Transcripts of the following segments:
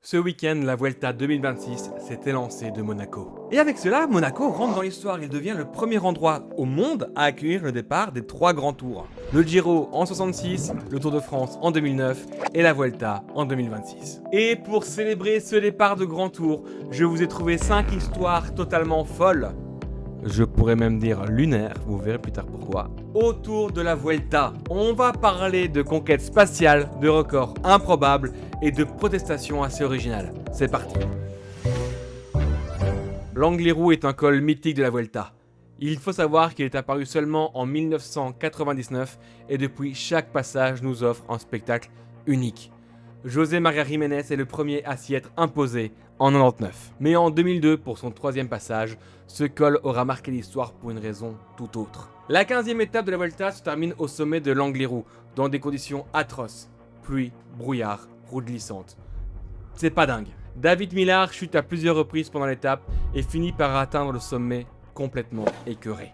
Ce week-end, la Vuelta 2026 s'est élancée de Monaco. Et avec cela, Monaco rentre dans l'histoire et devient le premier endroit au monde à accueillir le départ des 3 grands tours. Le Giro en 66, le Tour de France en 2009 et la Vuelta en 2026. Et pour célébrer ce départ de grand tour, je vous ai trouvé 5 histoires totalement folles. Je pourrais même dire lunaire, vous verrez plus tard pourquoi. Autour de la Vuelta, on va parler de conquêtes spatiales, de records improbables et de protestations assez originales. C'est parti. L'Angliru est un col mythique de la Vuelta. Il faut savoir qu'il est apparu seulement en 1999 et depuis chaque passage nous offre un spectacle unique. José María Jiménez est le premier à s'y être imposé en 99. Mais en 2002, pour son 3e passage, ce col aura marqué l'histoire pour une raison tout autre. La 15e étape de la Vuelta se termine au sommet de l'Angliru, dans des conditions atroces. Pluie, brouillard, route glissante. C'est pas dingue. David Millar chute à plusieurs reprises pendant l'étape et finit par atteindre le sommet complètement écœuré.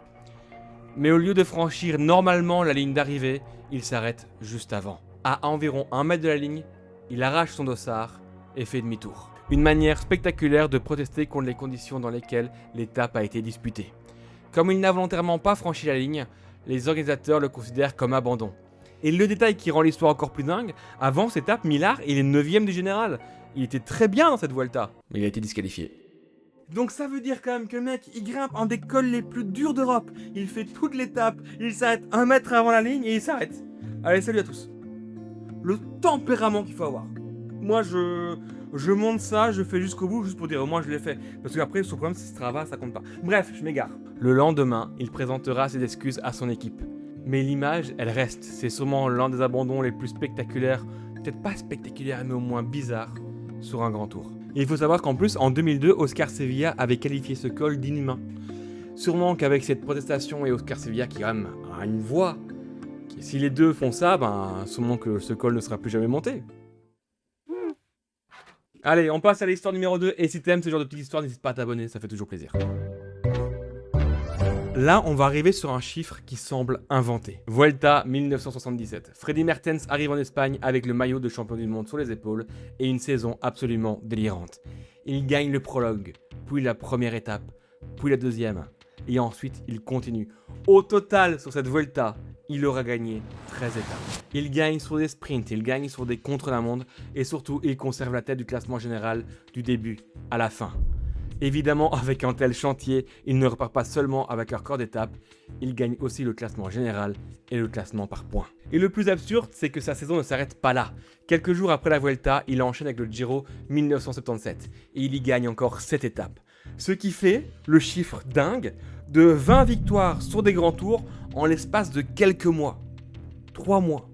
Mais au lieu de franchir normalement la ligne d'arrivée, il s'arrête juste avant. À environ 1 mètre de la ligne, il arrache son dossard et fait demi-tour. Une manière spectaculaire de protester contre les conditions dans lesquelles l'étape a été disputée. Comme il n'a volontairement pas franchi la ligne, les organisateurs le considèrent comme abandon. Et le détail qui rend l'histoire encore plus dingue, avant cette étape, Millar il est 9ème du général. Il était très bien dans cette Vuelta, mais il a été disqualifié. Donc ça veut dire quand même que le mec, il grimpe un des cols les plus durs d'Europe. Il fait toute l'étape, il s'arrête 1 mètre avant la ligne et il s'arrête. Allez, salut à tous. Le tempérament qu'il faut avoir. Moi, je monte ça, je fais jusqu'au bout, juste pour dire, moi je l'ai fait. Parce qu'après, son problème, c'est Strava, ça compte pas. Bref, je m'égare. Le lendemain, il présentera ses excuses à son équipe. Mais l'image, elle reste. C'est sûrement l'un des abandons les plus spectaculaires, peut-être pas spectaculaires, mais au moins bizarres, sur un grand tour. Et il faut savoir qu'en plus, en 2002, Oscar Sevilla avait qualifié ce col d'inhumain. Sûrement qu'avec cette protestation et Oscar Sevilla qui quand même a une voix, si les deux font ça, sûrement que ce col ne sera plus jamais monté. Allez, on passe à l'histoire numéro 2, et si t'aimes ce genre de petites histoires, n'hésite pas à t'abonner, ça fait toujours plaisir. Là, on va arriver sur un chiffre qui semble inventé. Vuelta 1977. Freddy Mertens arrive en Espagne avec le maillot de champion du monde sur les épaules et une saison absolument délirante. Il gagne le prologue, puis la première étape, puis la deuxième, et ensuite il continue. Au total, sur cette Vuelta, il aura gagné 13 étapes. Il gagne sur des sprints, il gagne sur des contre-la-montre, et surtout, il conserve la tête du classement général du début à la fin. Évidemment, avec un tel chantier, il ne repart pas seulement avec un record d'étape, il gagne aussi le classement général et le classement par points. Et le plus absurde, c'est que sa saison ne s'arrête pas là. Quelques jours après la Vuelta, il enchaîne avec le Giro 1977, et il y gagne encore 7 étapes. Ce qui fait le chiffre dingue de 20 victoires sur des grands tours en l'espace de quelques mois. 3 mois.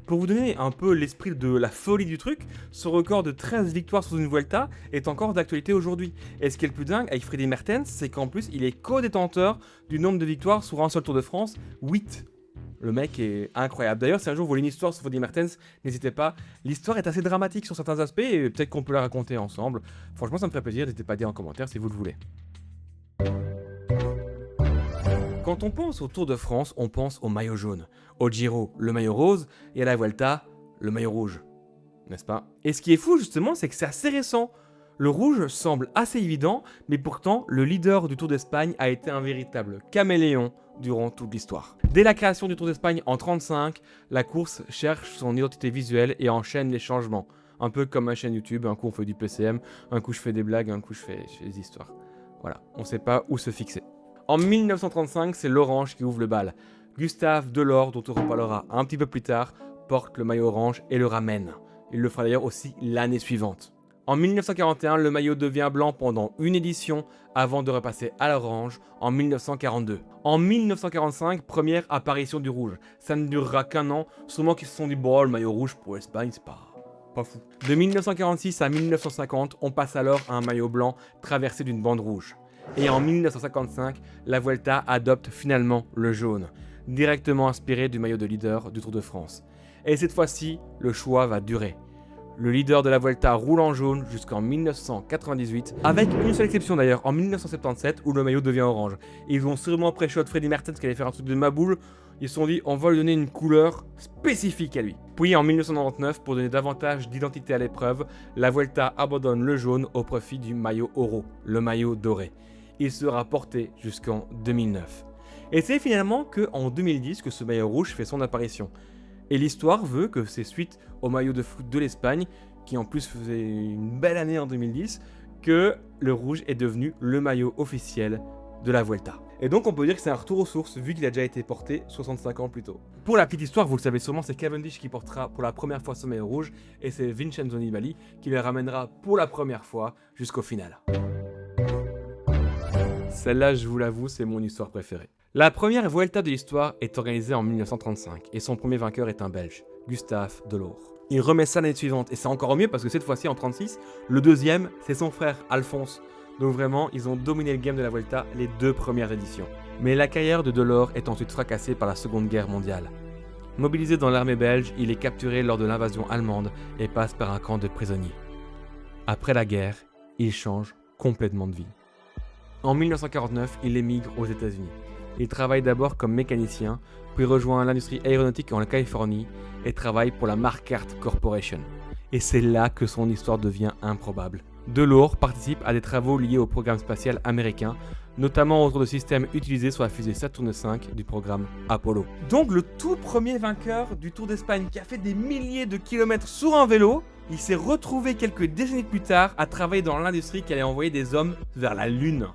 Pour vous donner un peu l'esprit de la folie du truc, ce record de 13 victoires sur une Vuelta est encore d'actualité aujourd'hui. Et ce qui est le plus dingue avec Freddy Mertens, c'est qu'en plus il est co-détenteur du nombre de victoires sur un seul Tour de France, 8. Le mec est incroyable. D'ailleurs, si un jour vous voulez une histoire sur Freddy Mertens, n'hésitez pas. L'histoire est assez dramatique sur certains aspects et peut-être qu'on peut la raconter ensemble. Franchement, ça me ferait plaisir, n'hésitez pas à dire en commentaire si vous le voulez. Quand on pense au Tour de France, on pense au maillot jaune, au Giro, le maillot rose, et à la Vuelta, le maillot rouge. N'est-ce pas? Et ce qui est fou justement, c'est que c'est assez récent. Le rouge semble assez évident, mais pourtant, le leader du Tour d'Espagne a été un véritable caméléon durant toute l'histoire. Dès la création du Tour d'Espagne en 1935, la course cherche son identité visuelle et enchaîne les changements. Un peu comme ma chaîne YouTube, un coup on fait du PCM, un coup je fais des blagues, un coup je fais des histoires. Voilà, on sait pas où se fixer. En 1935, c'est l'orange qui ouvre le bal. Gustave Delors, dont on reparlera un petit peu plus tard, porte le maillot orange et le ramène. Il le fera d'ailleurs aussi l'année suivante. En 1941, le maillot devient blanc pendant une édition avant de repasser à l'orange en 1942. En 1945, première apparition du rouge. Ça ne durera qu'un an, sûrement qu'ils se sont dit bon, le maillot rouge pour l'Espagne, c'est pas fou. De 1946 à 1950, on passe alors à un maillot blanc traversé d'une bande rouge. Et en 1955, la Vuelta adopte finalement le jaune, directement inspiré du maillot de leader du Tour de France. Et cette fois-ci, le choix va durer. Le leader de la Vuelta roule en jaune jusqu'en 1998, avec une seule exception d'ailleurs, en 1977 où le maillot devient orange. Ils vont sûrement pré-shot Freddy Mertens qui allait faire un truc de maboule. Ils se sont dit, on va lui donner une couleur spécifique à lui. Puis en 1999, pour donner davantage d'identité à l'épreuve, la Vuelta abandonne le jaune au profit du maillot oro, le maillot doré. Il sera porté jusqu'en 2009. Et c'est finalement qu'en 2010 que ce maillot rouge fait son apparition. Et l'histoire veut que c'est suite au maillot de foot de l'Espagne, qui en plus faisait une belle année en 2010, que le rouge est devenu le maillot officiel de la Vuelta. Et donc on peut dire que c'est un retour aux sources, vu qu'il a déjà été porté 65 ans plus tôt. Pour la petite histoire, vous le savez sûrement, c'est Cavendish qui portera pour la première fois ce maillot rouge, et c'est Vincenzo Nibali qui le ramènera pour la première fois jusqu'au final. Celle-là, je vous l'avoue, c'est mon histoire préférée. La première Vuelta de l'histoire est organisée en 1935, et son premier vainqueur est un Belge, Gustave Delors. Il remet ça l'année suivante, et c'est encore mieux parce que cette fois-ci, en 1936, le deuxième, c'est son frère, Alphonse. Donc vraiment, ils ont dominé le game de la Vuelta les 2 premières éditions. Mais la carrière de Delors est ensuite fracassée par la Seconde Guerre mondiale. Mobilisé dans l'armée belge, il est capturé lors de l'invasion allemande et passe par un camp de prisonniers. Après la guerre, il change complètement de vie. En 1949, il émigre aux États-Unis. Il travaille d'abord comme mécanicien, puis rejoint l'industrie aéronautique en Californie et travaille pour la Marquardt Corporation. Et c'est là que son histoire devient improbable. Delors participe à des travaux liés au programme spatial américain, notamment autour de systèmes utilisés sur la fusée Saturne V du programme Apollo. Donc le tout premier vainqueur du Tour d'Espagne qui a fait des milliers de kilomètres sur un vélo, il s'est retrouvé quelques décennies plus tard à travailler dans l'industrie qui allait envoyer des hommes vers la Lune.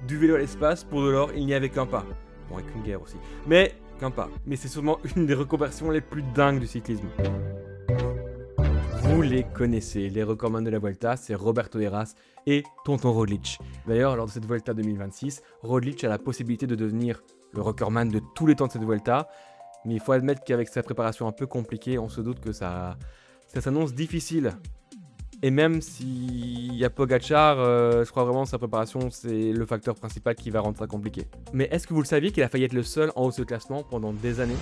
Du vélo à l'espace, pour Delors, il n'y avait qu'un pas. Bon, avec une guerre aussi. Mais qu'un pas. Mais c'est sûrement une des reconversions les plus dingues du cyclisme. Vous les connaissez, les recordman de la Vuelta, c'est Roberto Heras et Tonton Roglic. D'ailleurs, lors de cette Vuelta 2026, Roglic a la possibilité de devenir le recordman de tous les temps de cette Vuelta. Mais il faut admettre qu'avec sa préparation un peu compliquée, on se doute que ça s'annonce difficile. Et même s'il y a Pogacar, je crois vraiment que sa préparation, c'est le facteur principal qui va rendre ça compliqué. Mais est-ce que vous le saviez qu'il a failli être le seul en haut de ce classement pendant des années ?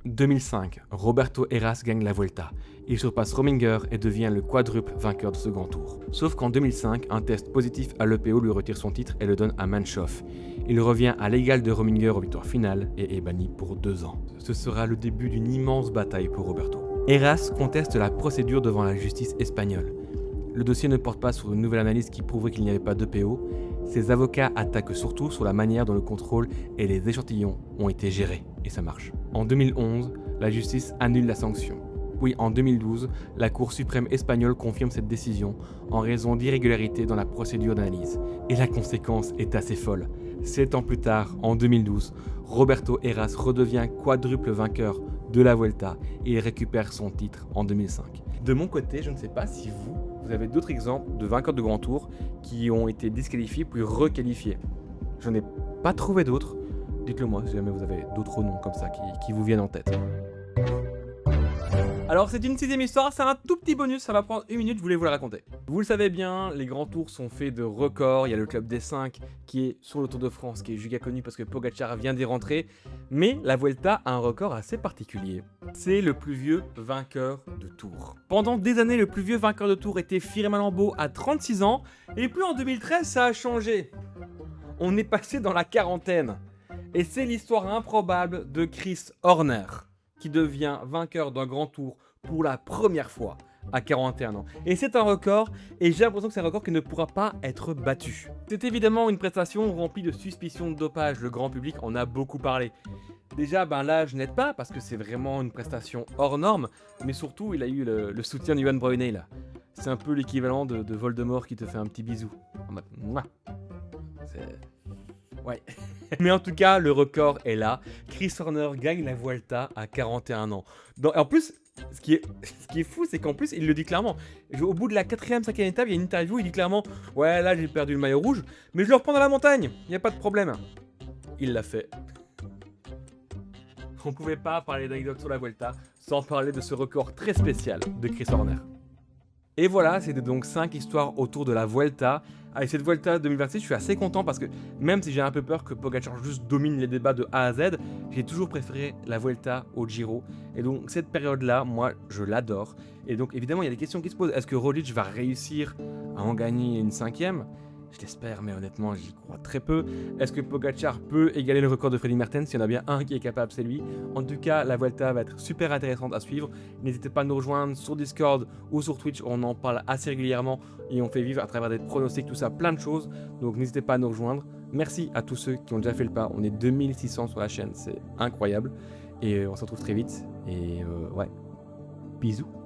2005, Roberto Heras gagne la Vuelta. Il surpasse Rominger et devient le quadruple vainqueur de ce grand tour. Sauf qu'en 2005, un test positif à l'EPO lui retire son titre et le donne à Manchoff. Il revient à l'égal de Rominger aux victoires finales et est banni pour 2 ans. Ce sera le début d'une immense bataille pour Roberto. Heras conteste la procédure devant la justice espagnole. Le dossier ne porte pas sur une nouvelle analyse qui prouverait qu'il n'y avait pas d'EPO. Ses avocats attaquent surtout sur la manière dont le contrôle et les échantillons ont été gérés. Et ça marche. En 2011, la justice annule la sanction. Puis en 2012, la Cour suprême espagnole confirme cette décision en raison d'irrégularités dans la procédure d'analyse. Et la conséquence est assez folle. 7 ans plus tard, en 2012, Roberto Heras redevient quadruple vainqueur de la Vuelta et il récupère son titre en 2005. De mon côté, je ne sais pas si vous avez d'autres exemples de vainqueurs de Grand Tour qui ont été disqualifiés puis requalifiés. Je n'ai pas trouvé d'autres. Dites-le moi si jamais vous avez d'autres noms comme ça qui vous viennent en tête. Alors c'est une 6ème histoire, c'est un tout petit bonus, ça va prendre 1 minute, je voulais vous la raconter. Vous le savez bien, les grands tours sont faits de records, il y a le club des 5 qui est sur le Tour de France, qui est giga connu parce que Pogacar vient d'y rentrer, mais la Vuelta a un record assez particulier. C'est le plus vieux vainqueur de Tour. Pendant des années, le plus vieux vainqueur de Tour était Firmin Lambeau à 36 ans, et puis en 2013, ça a changé. On est passé dans la quarantaine. Et c'est l'histoire improbable de Chris Horner, qui devient vainqueur d'un grand tour pour la première fois à 41 ans. Et c'est un record, et j'ai l'impression que c'est un record qui ne pourra pas être battu. C'est évidemment une prestation remplie de suspicions de dopage, le grand public en a beaucoup parlé. Déjà, l'âge n'aide pas, parce que c'est vraiment une prestation hors norme, mais surtout, il a eu le soutien d'Ivan Bruyne là. C'est un peu l'équivalent de Voldemort qui te fait un petit bisou. En mode, mouah. Ouais. Mais en tout cas, le record est là. Chris Horner gagne la Vuelta à 41 ans. En plus, ce qui est fou, c'est qu'en plus, il le dit clairement. Au bout de la 4ème, 5ème étape, il y a une interview, il dit clairement « Ouais, là, j'ai perdu le maillot rouge, mais je le reprends dans la montagne, il n'y a pas de problème. » Il l'a fait. On pouvait pas parler d'anecdotes sur la Vuelta sans parler de ce record très spécial de Chris Horner. Et voilà, c'était donc 5 histoires autour de la Vuelta. Avec cette Vuelta 2026, je suis assez content parce que même si j'ai un peu peur que Pogacar juste domine les débats de A à Z, j'ai toujours préféré la Vuelta au Giro. Et donc cette période-là, moi, je l'adore. Et donc évidemment, il y a des questions qui se posent. Est-ce que Roglic va réussir à en gagner une 5ème ? Je l'espère, mais honnêtement, j'y crois très peu. Est-ce que Pogacar peut égaler le record de Freddy Mertens? S'il y en a bien un qui est capable, c'est lui. En tout cas, la Vuelta va être super intéressante à suivre. N'hésitez pas à nous rejoindre sur Discord ou sur Twitch, on en parle assez régulièrement et on fait vivre à travers des pronostics, tout ça, plein de choses. Donc n'hésitez pas à nous rejoindre. Merci à tous ceux qui ont déjà fait le pas. On est 2600 sur la chaîne, c'est incroyable. Et on se retrouve très vite. Et ouais, bisous.